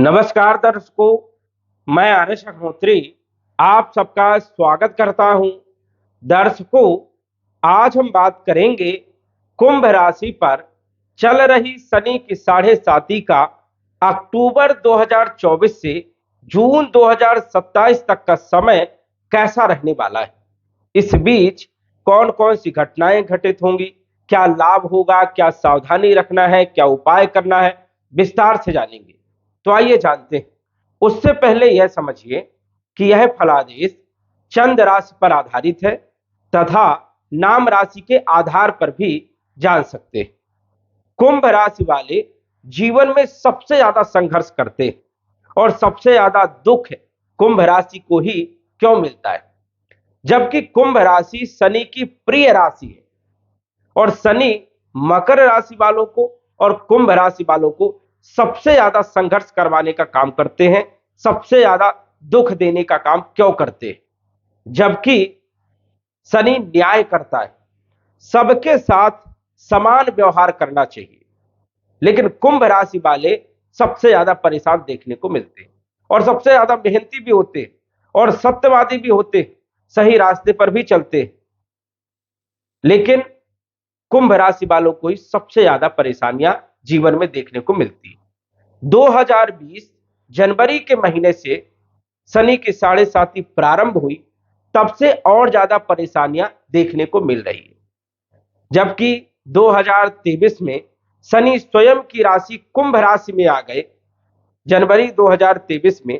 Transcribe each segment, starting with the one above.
नमस्कार दर्शकों, मैं आर्यश अग्निहोत्री आप सबका स्वागत करता हूं। दर्शकों, आज हम बात करेंगे कुंभ राशि पर चल रही शनि की साढ़े साती का अक्टूबर 2024 से जून 2027 तक का समय कैसा रहने वाला है। इस बीच कौन कौन सी घटनाएं घटित होंगी, क्या लाभ होगा, क्या सावधानी रखना है, क्या उपाय करना है, विस्तार से जानेंगे। तो आइए जानते हैं। उससे पहले यह समझिए कि यह फलादेश चंद राशि पर आधारित है तथा नाम राशि के आधार पर भी जान सकते हैं। कुंभ राशि वाले जीवन में सबसे ज्यादा संघर्ष करते हैं और सबसे ज्यादा दुख कुंभ राशि को ही क्यों मिलता है, जबकि कुंभ राशि शनि की प्रिय राशि है और शनि मकर राशि वालों को और कुंभ राशि वालों को सबसे ज्यादा संघर्ष करवाने का काम करते हैं, सबसे ज्यादा दुख देने का काम क्यों करते हैं। जबकि शनि न्याय करता है, सबके साथ समान व्यवहार करना चाहिए, लेकिन कुंभ राशि वाले सबसे ज्यादा परेशान देखने को मिलते हैं और सबसे ज्यादा मेहनती भी होते हैं और सत्यवादी भी होते हैं, सही रास्ते पर भी चलते हैं, लेकिन कुंभ राशि वालों को ही सबसे ज्यादा परेशानियां जीवन में देखने को मिलती है। 2020 जनवरी के महीने से शनि की साढ़े साती प्रारंभ हुई, तब से और ज्यादा परेशानियां देखने को मिल रही है। जबकि 2023 में शनि स्वयं की राशि कुंभ राशि में आ गए जनवरी 2023 में,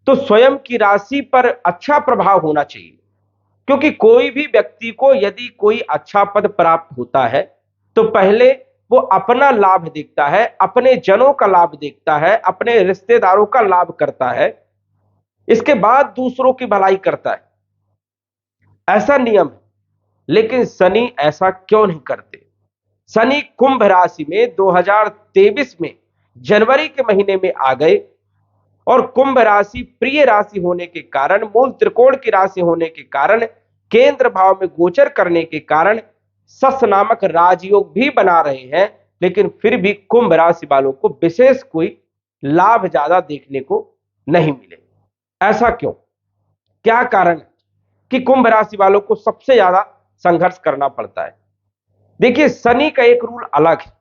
तो स्वयं की राशि पर अच्छा प्रभाव होना चाहिए, क्योंकि कोई भी व्यक्ति को यदि कोई अच्छा पद प्राप्त होता है तो पहले वो अपना लाभ देखता है, अपने जनों का लाभ देखता है, अपने रिश्तेदारों का लाभ करता है, इसके बाद दूसरों की भलाई करता है। ऐसा नियम है, लेकिन शनि ऐसा क्यों नहीं करते। शनि कुंभ राशि में 2023 में जनवरी के महीने में आ गए और कुंभ राशि प्रिय राशि होने के कारण, मूल त्रिकोण की राशि होने के कारण, केंद्र भाव में गोचर करने के कारण सस नामक राजयोग भी बना रहे हैं, लेकिन फिर भी कुंभ राशि वालों को विशेष कोई लाभ ज्यादा देखने को नहीं मिले। ऐसा क्यों, क्या कारण है कि कुंभ राशि वालों को सबसे ज्यादा संघर्ष करना पड़ता है। देखिए, शनि का एक रूल अलग है।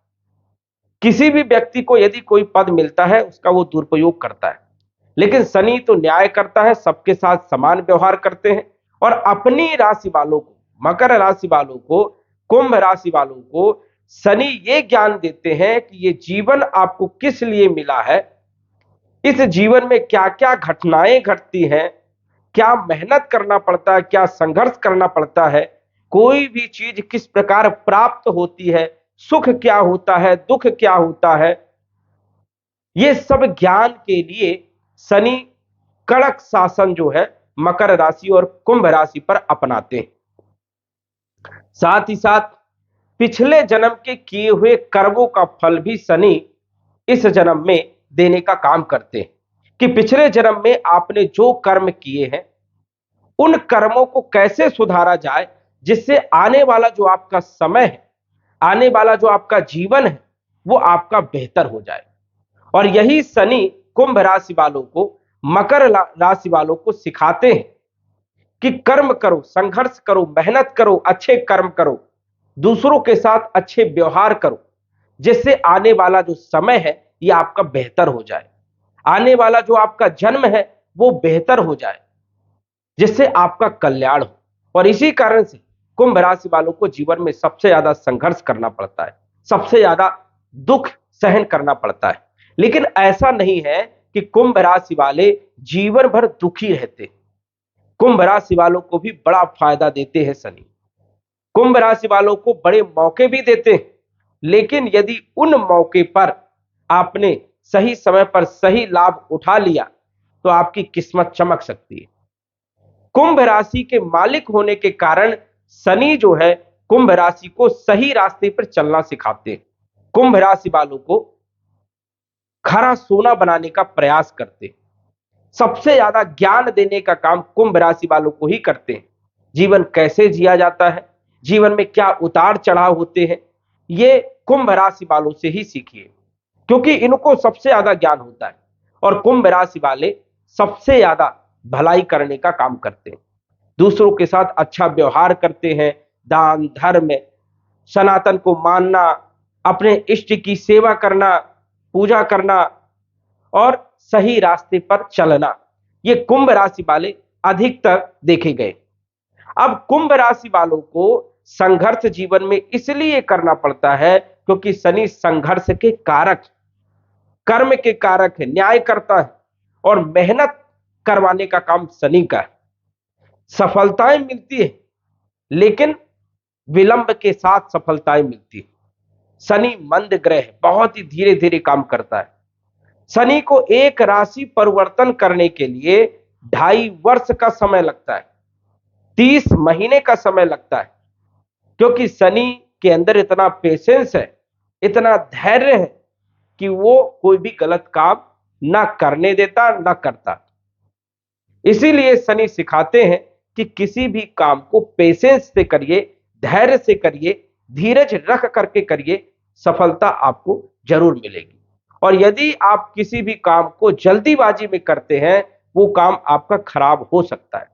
किसी भी व्यक्ति को यदि कोई पद मिलता है उसका वो दुरुपयोग करता है, लेकिन शनि तो न्याय करता है, सबके साथ समान व्यवहार करते हैं और अपनी राशि वालों को, मकर राशि वालों को, कुंभ राशि वालों को शनि ये ज्ञान देते हैं कि ये जीवन आपको किस लिए मिला है, इस जीवन में क्या क्या घटनाएं घटती हैं, क्या मेहनत करना पड़ता है, क्या संघर्ष करना पड़ता है, कोई भी चीज किस प्रकार प्राप्त होती है, सुख क्या होता है, दुख क्या होता है, ये सब ज्ञान के लिए शनि कड़क शासन जो है मकर राशि और कुंभ राशि पर अपनाते हैं। साथ ही साथ पिछले जन्म के किए हुए कर्मों का फल भी शनि इस जन्म में देने का काम करते हैं कि पिछले जन्म में आपने जो कर्म किए हैं उन कर्मों को कैसे सुधारा जाए, जिससे आने वाला जो आपका समय है, आने वाला जो आपका जीवन है, वो आपका बेहतर हो जाए। और यही शनि कुंभ राशि वालों को, मकर राशि वालों को सिखाते हैं कि कर्म करो, संघर्ष करो, मेहनत करो, अच्छे कर्म करो, दूसरों के साथ अच्छे व्यवहार करो, जिससे आने वाला जो समय है ये आपका बेहतर हो जाए, आने वाला जो आपका जन्म है वो बेहतर हो जाए, जिससे आपका कल्याण हो। और इसी कारण से कुंभ राशि वालों को जीवन में सबसे ज्यादा संघर्ष करना पड़ता है, सबसे ज्यादा दुख सहन करना पड़ता है। लेकिन ऐसा नहीं है कि कुंभ राशि वाले जीवन भर दुखी रहते। कुंभ राशि वालों को भी बड़ा फायदा देते हैं शनि। कुंभ राशि वालों को बड़े मौके भी देते हैं, लेकिन यदि उन मौके पर आपने सही समय पर सही लाभ उठा लिया तो आपकी किस्मत चमक सकती है। कुंभ राशि के मालिक होने के कारण शनि जो है कुंभ राशि को सही रास्ते पर चलना सिखाते हैं, कुंभ राशि वालों को खरा सोना बनाने का प्रयास करते हैं। सबसे ज्यादा ज्ञान देने का काम कुंभ राशि वालों को ही करते हैं। जीवन कैसे जिया जाता है, जीवन में क्या उतार चढ़ाव होते हैं, ये कुंभ राशि वालों से ही सीखिए, क्योंकि इनको सबसे ज्यादा ज्ञान होता है। और कुंभ राशि वाले सबसे ज्यादा भलाई करने का काम करते हैं, दूसरों के साथ अच्छा व्यवहार करते हैं, दान धर्म, सनातन को मानना, अपने इष्ट की सेवा करना, पूजा करना और सही रास्ते पर चलना, ये कुंभ राशि वाले अधिकतर देखे गए। अब कुंभ राशि वालों को संघर्ष जीवन में इसलिए करना पड़ता है क्योंकि शनि संघर्ष के कारक, कर्म के कारक है, न्याय करता है और मेहनत करवाने का काम शनि का है। सफलताएं मिलती है लेकिन विलंब के साथ सफलताएं मिलती है। शनि मंद ग्रह है, बहुत ही धीरे धीरे काम करता है। शनि को एक राशि परिवर्तन करने के लिए 2.5 वर्ष का समय लगता है, 30 महीने का समय लगता है, क्योंकि शनि के अंदर इतना पेशेंस है, इतना धैर्य है कि वो कोई भी गलत काम ना करने देता, ना करता। इसीलिए शनि सिखाते हैं कि किसी भी काम को पेशेंस से करिए, धैर्य से करिए, धीरज रख करके करिए, सफलता आपको जरूर मिलेगी। और यदि आप किसी भी काम को जल्दीबाजी में करते हैं, वो काम आपका खराब हो सकता है।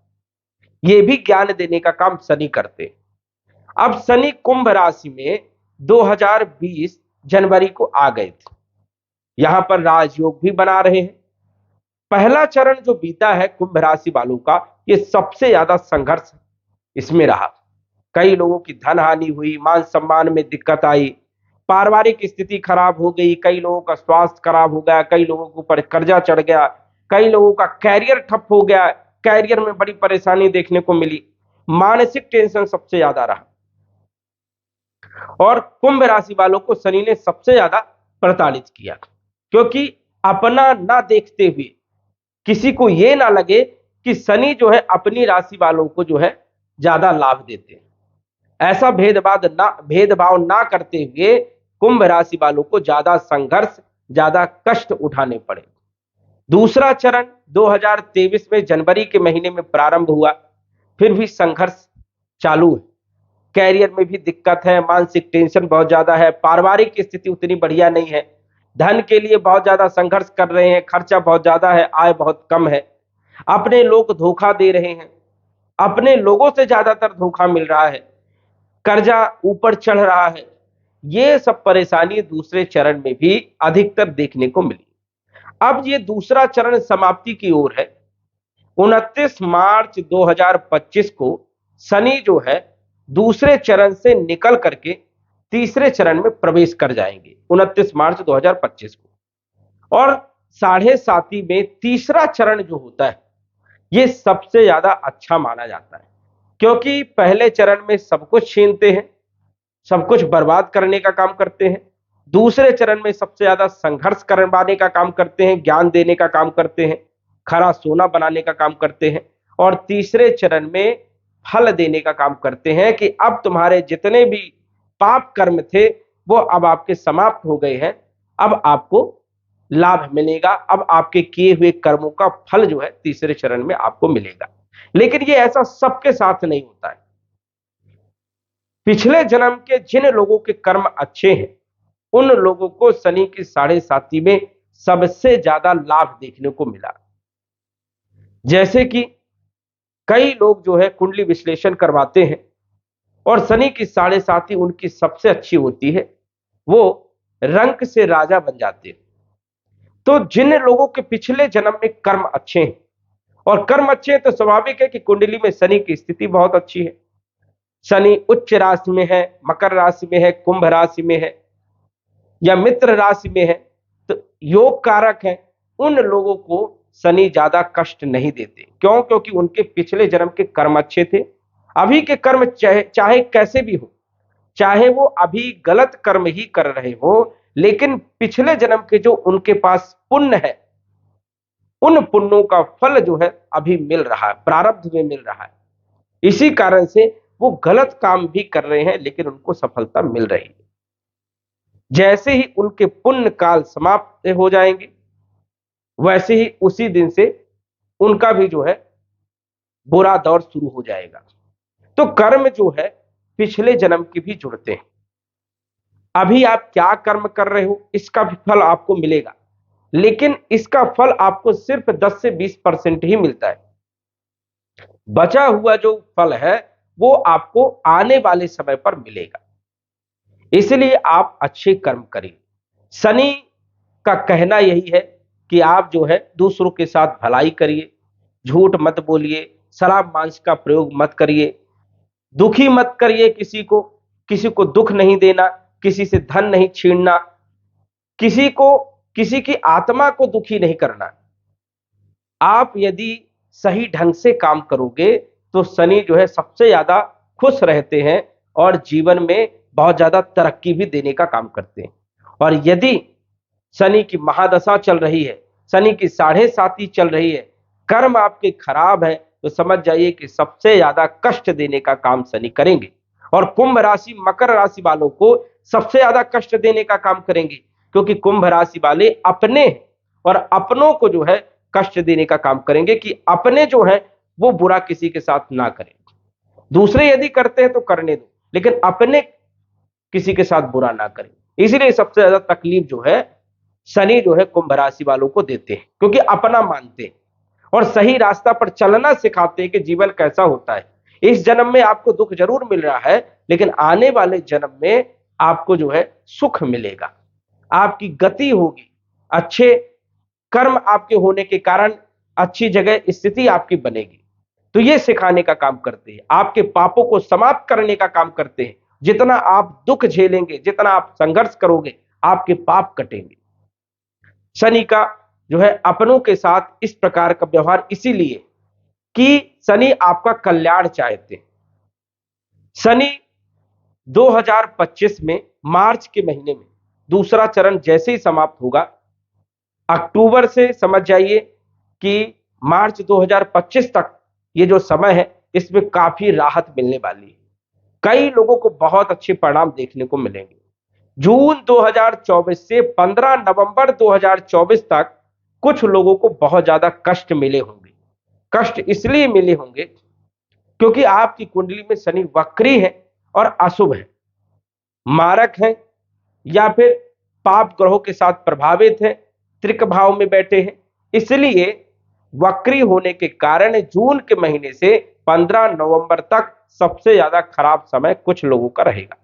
ये भी ज्ञान देने का काम शनि करते हैं। अब शनि कुंभ राशि में 2020 जनवरी को आ गए थे, यहां पर राजयोग भी बना रहे हैं। पहला चरण जो बीता है कुंभ राशि वालों का, ये सबसे ज्यादा संघर्ष इसमें रहा। कई लोगों की धन हानि हुई, मान सम्मान में दिक्कत आई, पारिवारिक स्थिति खराब हो गई, कई लोगों का स्वास्थ्य खराब हो गया, कई लोगों के ऊपर कर्जा चढ़ गया, कई लोगों का कैरियर ठप हो गया, कैरियर में बड़ी परेशानी देखने को मिली, मानसिक टेंशन सबसे ज्यादा रहा। और कुंभ राशि वालों को शनि ने सबसे ज्यादा प्रताड़ित किया, क्योंकि अपना ना देखते हुए, किसी को यह ना लगे कि शनि जो है अपनी राशि वालों को जो है ज्यादा लाभ देते हैं, ऐसा भेदभाव ना करते हुए कुंभ राशि वालों को ज्यादा संघर्ष, ज्यादा कष्ट उठाने पड़े। दूसरा चरण 2023 में जनवरी के महीने में प्रारंभ हुआ, फिर भी संघर्ष चालू है। कैरियर में भी दिक्कत है, मानसिक टेंशन बहुत ज्यादा है, पारिवारिक स्थिति उतनी बढ़िया नहीं है, धन के लिए बहुत ज्यादा संघर्ष कर रहे हैं, खर्चा बहुत ज्यादा है, आय बहुत कम है, अपने लोग धोखा दे रहे हैं, अपने लोगों से ज्यादातर धोखा मिल रहा है, कर्जा ऊपर चढ़ रहा है। ये सब परेशानी दूसरे चरण में भी अधिकतर देखने को मिली। अब ये दूसरा चरण समाप्ति की ओर है। 29 मार्च 2025 को शनि जो है दूसरे चरण से निकल करके तीसरे चरण में प्रवेश कर जाएंगे 29 मार्च 2025 को। और 7.5 में तीसरा चरण जो होता है, ये सबसे ज्यादा अच्छा माना जाता है, क्योंकि पहले चरण में सब कुछ छीनते हैं, सब कुछ बर्बाद करने का काम करते हैं। दूसरे चरण में सबसे ज्यादा संघर्ष करवाने का काम करते हैं, ज्ञान देने का काम करते हैं, खरा सोना बनाने का काम करते हैं। और तीसरे चरण में फल देने का काम करते हैं कि अब तुम्हारे जितने भी पाप कर्म थे वो अब आपके समाप्त हो गए हैं, अब आपको लाभ मिलेगा, अब आपके किए हुए कर्मों का फल जो है तीसरे चरण में आपको मिलेगा। लेकिन ये ऐसा सबके साथ नहीं होता है। पिछले जन्म के जिन लोगों के कर्म अच्छे हैं, उन लोगों को शनि की 7.5 में सबसे ज्यादा लाभ देखने को मिला। जैसे कि कई लोग जो है कुंडली विश्लेषण करवाते हैं और शनि की 7.5 उनकी सबसे अच्छी होती है, वो रंक से राजा बन जाते हैं। तो जिन लोगों के पिछले जन्म में कर्म अच्छे हैं, और कर्म अच्छे हैं तो स्वाभाविक है कि कुंडली में शनि की स्थिति बहुत अच्छी है। शनि उच्च राशि में है, मकर राशि में है, कुंभ राशि में है या मित्र राशि में है, तो योग कारक है। उन लोगों को शनि ज्यादा कष्ट नहीं देते। क्यों? क्योंकि उनके पिछले जन्म के कर्म अच्छे थे। अभी के कर्म चाहे कैसे भी हो, चाहे वो अभी गलत कर्म ही कर रहे हो, लेकिन पिछले जन्म के जो उनके पास पुण्य है, उन पुण्यों का फल जो है अभी मिल रहा है, प्रारब्ध में मिल रहा है। इसी कारण से वो गलत काम भी कर रहे हैं लेकिन उनको सफलता मिल रही है। जैसे ही उनके पुण्य काल समाप्त हो जाएंगे, वैसे ही उसी दिन से उनका भी जो है बुरा दौर शुरू हो जाएगा। तो कर्म जो है पिछले जन्म के भी जुड़ते हैं। अभी आप क्या कर्म कर रहे हो, इसका भी फल आपको मिलेगा। लेकिन इसका फल आपको सिर्फ 10 से 20% ही मिलता है। बचा हुआ जो फल है वो आपको आने वाले समय पर मिलेगा। इसलिए आप अच्छे कर्म करिए। शनि का कहना यही है कि आप जो है दूसरों के साथ भलाई करिए, झूठ मत बोलिए, शराब मांस का प्रयोग मत करिए, दुखी मत करिए किसी को दुख नहीं देना, किसी से धन नहीं छीनना, किसी को किसी की आत्मा को दुखी नहीं करना। आप यदि सही ढंग से काम करोगे तो शनि जो है सबसे ज्यादा खुश रहते हैं और जीवन में बहुत ज्यादा तरक्की भी देने का काम करते हैं। और यदि शनि की महादशा चल रही है, शनि की 7.5 चल रही है, कर्म आपके खराब है, तो समझ जाइए कि सबसे ज्यादा कष्ट देने का काम शनि करेंगे। और कुंभ राशि मकर राशि वालों को सबसे ज्यादा कष्ट देने का काम करेंगे, क्योंकि कुंभ राशि वाले अपने और अपनों को जो है कष्ट देने का काम करेंगे कि अपने जो है वो बुरा किसी के साथ ना करें। दूसरे यदि करते हैं तो करने दो, लेकिन अपने किसी के साथ बुरा ना करें। इसीलिए सबसे ज्यादा तकलीफ जो है शनि जो है कुंभ राशि वालों को देते हैं, क्योंकि अपना मानते हैं और सही रास्ता पर चलना सिखाते हैं कि जीवन कैसा होता है। इस जन्म में आपको दुख जरूर मिल रहा है, लेकिन आने वाले जन्म में आपको जो है सुख मिलेगा, आपकी गति होगी, अच्छे कर्म आपके होने के कारण अच्छी जगह स्थिति आपकी बनेगी। तो ये सिखाने का काम करते हैं, आपके पापों को समाप्त करने का काम करते हैं। जितना आप दुख झेलेंगे, जितना आप संघर्ष करोगे, आपके पाप कटेंगे। शनि का जो है अपनों के साथ इस प्रकार का व्यवहार इसीलिए कि शनि आपका कल्याण चाहते हैं। शनि 2025 में मार्च के महीने में दूसरा चरण जैसे ही समाप्त होगा, अक्टूबर से समझ जाइए कि मार्च 2025 तक ये जो समय है इसमें काफी राहत मिलने वाली है। कई लोगों को बहुत अच्छे परिणाम देखने को मिलेंगे। जून 2024 से 15 नवंबर 2024 तक कुछ लोगों को बहुत ज्यादा कष्ट मिले होंगे। कष्ट इसलिए मिले होंगे क्योंकि आपकी कुंडली में शनि वक्री है और अशुभ है, मारक है, या फिर पाप ग्रहों के साथ प्रभावित है, त्रिक भाव में बैठे हैं। इसलिए वक्री होने के कारण जून के महीने से 15 नवंबर तक सबसे ज्यादा खराब समय कुछ लोगों का रहेगा।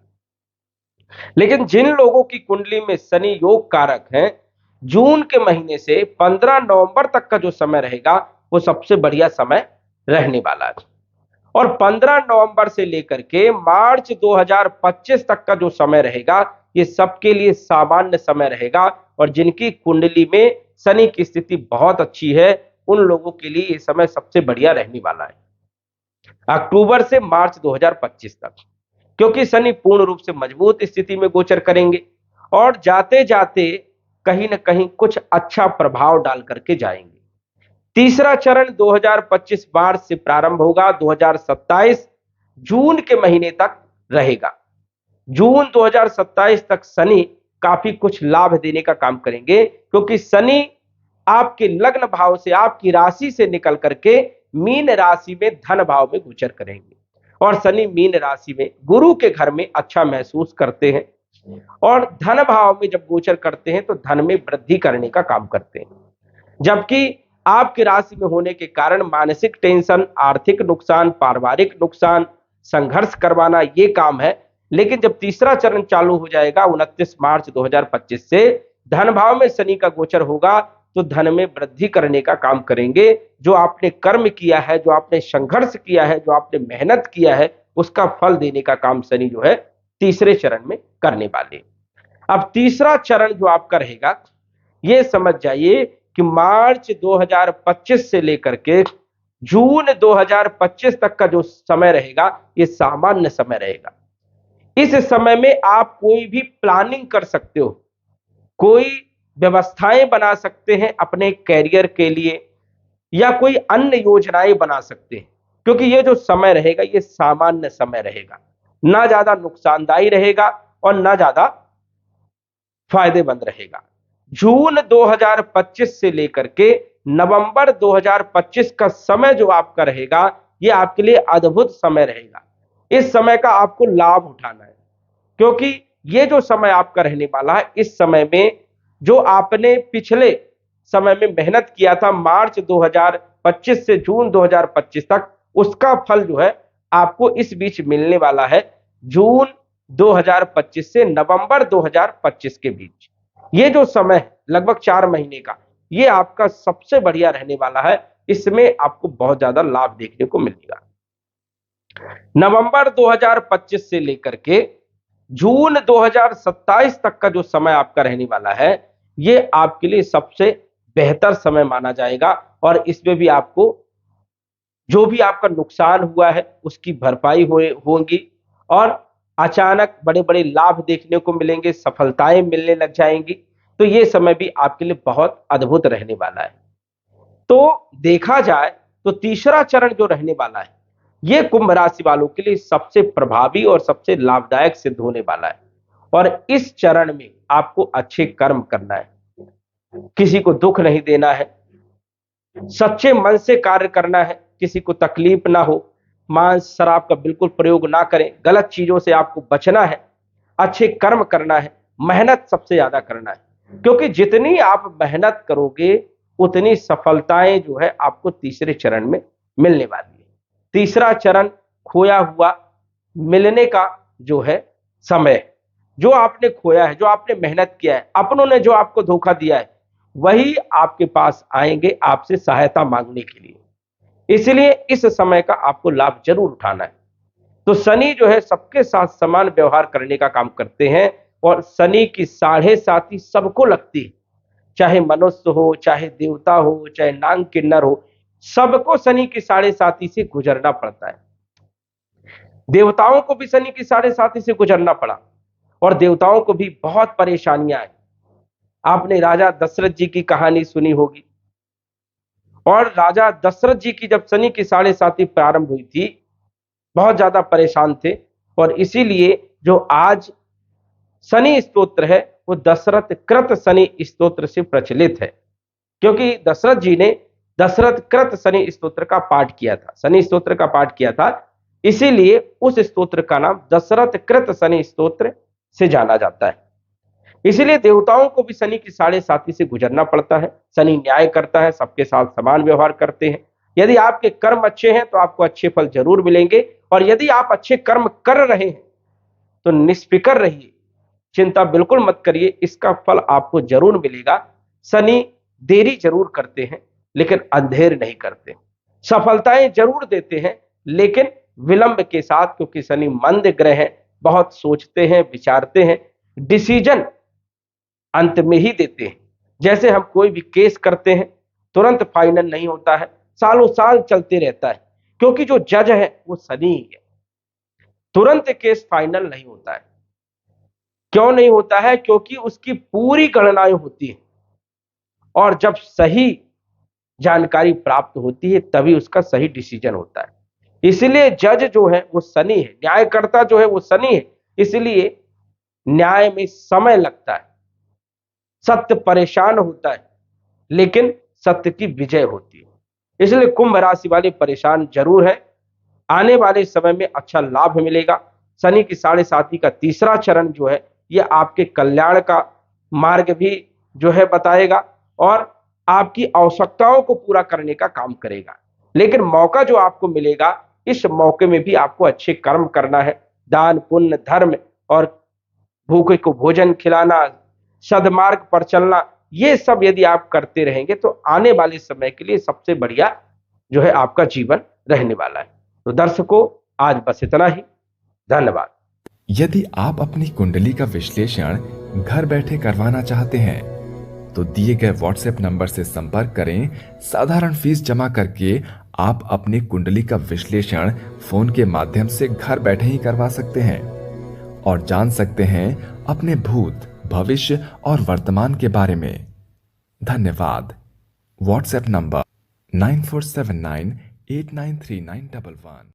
लेकिन जिन लोगों की कुंडली में शनि योग कारक है, जून के महीने से 15 नवंबर तक का जो समय रहेगा वो सबसे बढ़िया समय रहने वाला है। और 15 नवंबर से लेकर के मार्च 2025 तक का जो समय रहेगा ये सबके लिए सामान्य समय रहेगा। और जिनकी कुंडली में शनि की स्थिति बहुत अच्छी है उन लोगों के लिए ये समय सबसे बढ़िया रहने वाला है, अक्टूबर से मार्च 2025 तक, क्योंकि शनि पूर्ण रूप से मजबूत स्थिति में गोचर करेंगे और जाते जाते कहीं ना कहीं कुछ अच्छा प्रभाव डाल करके जाएंगे। तीसरा चरण 2025 मार्च से प्रारंभ होगा, 2027 जून के महीने तक रहेगा। जून 2027 तक शनि काफी कुछ लाभ देने का काम करेंगे, क्योंकि शनि आपके लग्न भाव से, आपकी राशि से निकल करके मीन राशि में धन भाव में गोचर करेंगे। और शनि मीन राशि में गुरु के घर में अच्छा महसूस करते हैं और धन भाव में जब गोचर करते हैं तो धन में वृद्धि करने का काम करते हैं। जबकि आपकी राशि में होने के कारण मानसिक टेंशन, आर्थिक नुकसान, पारिवारिक नुकसान, संघर्ष करवाना ये काम है। लेकिन जब तीसरा चरण चालू हो जाएगा 29 मार्च 2025 से, धन भाव में शनि का गोचर होगा तो धन में वृद्धि करने का काम करेंगे। जो आपने कर्म किया है, जो आपने संघर्ष किया है, जो आपने मेहनत किया है, उसका फल देने का काम शनि जो है तीसरे चरण में करने वाले। अब तीसरा चरण जो आपका रहेगा ये समझ जाइए कि मार्च 2025 से लेकर के जून 2025 तक का जो समय रहेगा ये सामान्य समय रहेगा। इस समय में आप कोई भी प्लानिंग कर सकते हो, कोई व्यवस्थाएं बना सकते हैं अपने कैरियर के लिए, या कोई अन्य योजनाएं बना सकते हैं, क्योंकि ये जो समय रहेगा ये सामान्य समय रहेगा, ना ज्यादा नुकसानदायी रहेगा और ना ज्यादा फायदेमंद रहेगा। जून 2025 से लेकर के नवंबर 2025 का समय जो आपका रहेगा ये आपके लिए अद्भुत समय रहेगा। इस समय का आपको लाभ उठाना है, क्योंकि ये जो समय आपका रहने वाला है इस समय में जो आपने पिछले समय में मेहनत किया था मार्च 2025 से जून 2025 तक, उसका फल जो है आपको इस बीच मिलने वाला है, जून 2025 से नवंबर 2025 के बीच। ये जो समय है लगभग 4 महीने का, ये आपका सबसे बढ़िया रहने वाला है। इसमें आपको बहुत ज्यादा लाभ देखने को मिलेगा। नवंबर 2025 से लेकर के जून 2027 तक का जो समय आपका रहने वाला है, ये आपके लिए सबसे बेहतर समय माना जाएगा। और इसमें भी आपको जो भी आपका नुकसान हुआ है उसकी भरपाई होगी, और अचानक बड़े बड़े लाभ देखने को मिलेंगे, सफलताएं मिलने लग जाएंगी। तो ये समय भी आपके लिए बहुत अद्भुत रहने वाला है। तो देखा जाए तो तीसरा चरण जो रहने वाला है, ये कुंभ राशि वालों के लिए सबसे प्रभावी और सबसे लाभदायक सिद्ध होने वाला है। और इस चरण में आपको अच्छे कर्म करना है, किसी को दुख नहीं देना है, सच्चे मन से कार्य करना है, किसी को तकलीफ ना हो, मांस शराब का बिल्कुल प्रयोग ना करें, गलत चीजों से आपको बचना है, अच्छे कर्म करना है, मेहनत सबसे ज्यादा करना है। क्योंकि जितनी आप मेहनत करोगे उतनी सफलताएं जो है आपको तीसरे चरण में मिलने वाली है। तीसरा चरण खोया हुआ मिलने का जो है समय, जो आपने खोया है, जो आपने मेहनत किया है, अपनों ने जो आपको धोखा दिया है, वही आपके पास आएंगे आपसे सहायता मांगने के लिए। इसलिए इस समय का आपको लाभ जरूर उठाना है। तो शनि जो है सबके साथ समान व्यवहार करने का काम करते हैं, और शनि की 7.5 सबको लगती है, चाहे मनुष्य हो, चाहे देवता हो, चाहे नाग किन्नर हो, सबको शनि की 7.5 से गुजरना पड़ता है। देवताओं को भी शनि की 7.5 से गुजरना पड़ा, और देवताओं को भी बहुत परेशानियां आई। आपने राजा दशरथ जी की कहानी सुनी होगी, और राजा दशरथ जी की जब शनि की 7.5 प्रारंभ हुई थी, बहुत ज्यादा परेशान थे। और इसीलिए जो आज शनि स्तोत्र है वो दशरथ कृत शनि स्तोत्र से प्रचलित है, क्योंकि दशरथ जी ने दशरथ कृत शनि स्तोत्र का पाठ किया था, शनि स्तोत्र का पाठ किया था। इसीलिए उस स्तोत्र का नाम दशरथ कृत शनि स्तोत्र से जाना जाता है। इसीलिए देवताओं को भी शनि की 7.5 से गुजरना पड़ता है। शनि न्याय करता है, सबके साथ समान व्यवहार करते हैं। यदि आपके कर्म अच्छे हैं तो आपको अच्छे फल जरूर मिलेंगे, और यदि आप अच्छे कर्म कर रहे हैं तो निष्फिक्र रहिए, चिंता बिल्कुल मत करिए, इसका फल आपको जरूर मिलेगा। शनि देरी जरूर करते हैं लेकिन अंधेर नहीं करते, सफलताएं जरूर देते हैं लेकिन विलंब के साथ, क्योंकि शनि मंद ग्रह है, बहुत सोचते हैं, विचारते हैं, डिसीजन अंत में ही देते हैं। जैसे हम कोई भी केस करते हैं तुरंत फाइनल नहीं होता है, सालों साल चलते रहता है, क्योंकि जो जज है वो शनि ही है। तुरंत केस फाइनल नहीं होता है। क्यों नहीं होता है? क्योंकि उसकी पूरी गणनाएं होती हैं, और जब सही जानकारी प्राप्त होती है तभी उसका सही डिसीजन होता है। इसलिए जज जो है वो शनि है, न्यायकर्ता जो है वो शनि है। इसलिए न्याय में समय लगता है, सत्य परेशान होता है, लेकिन सत्य की विजय होती है। इसलिए कुंभ राशि वाले परेशान जरूर है, आने वाले समय में अच्छा लाभ मिलेगा। शनि की 7.5 का तीसरा चरण जो है यह आपके कल्याण का मार्ग भी जो है बताएगा, और आपकी आवश्यकताओं को पूरा करने का काम करेगा। लेकिन मौका जो आपको मिलेगा, इस मौके में भी आपको अच्छे कर्म करना है, दान पुण्य धर्म और भूखे को भोजन खिलाना, सदमार्ग पर चलना, ये सब यदि आप करते रहेंगे तो आने वाले समय के लिए सबसे बढ़िया जो है आपका जीवन रहने वाला है। तो दर्शकों, आज बस इतना ही। धन्यवाद। यदि आप अपनी कुंडली का विश्लेषण घर बैठे करवाना चाहते हैं तो दिए गए व्हाट्सएप नंबर से संपर्क करें। साधारण फीस जमा करके आप अपनी कुंडली का विश्लेषण फोन के माध्यम से घर बैठे ही करवा सकते हैं और जान सकते हैं अपने भूत, भविष्य और वर्तमान के बारे में। धन्यवाद। WhatsApp number 9479893911।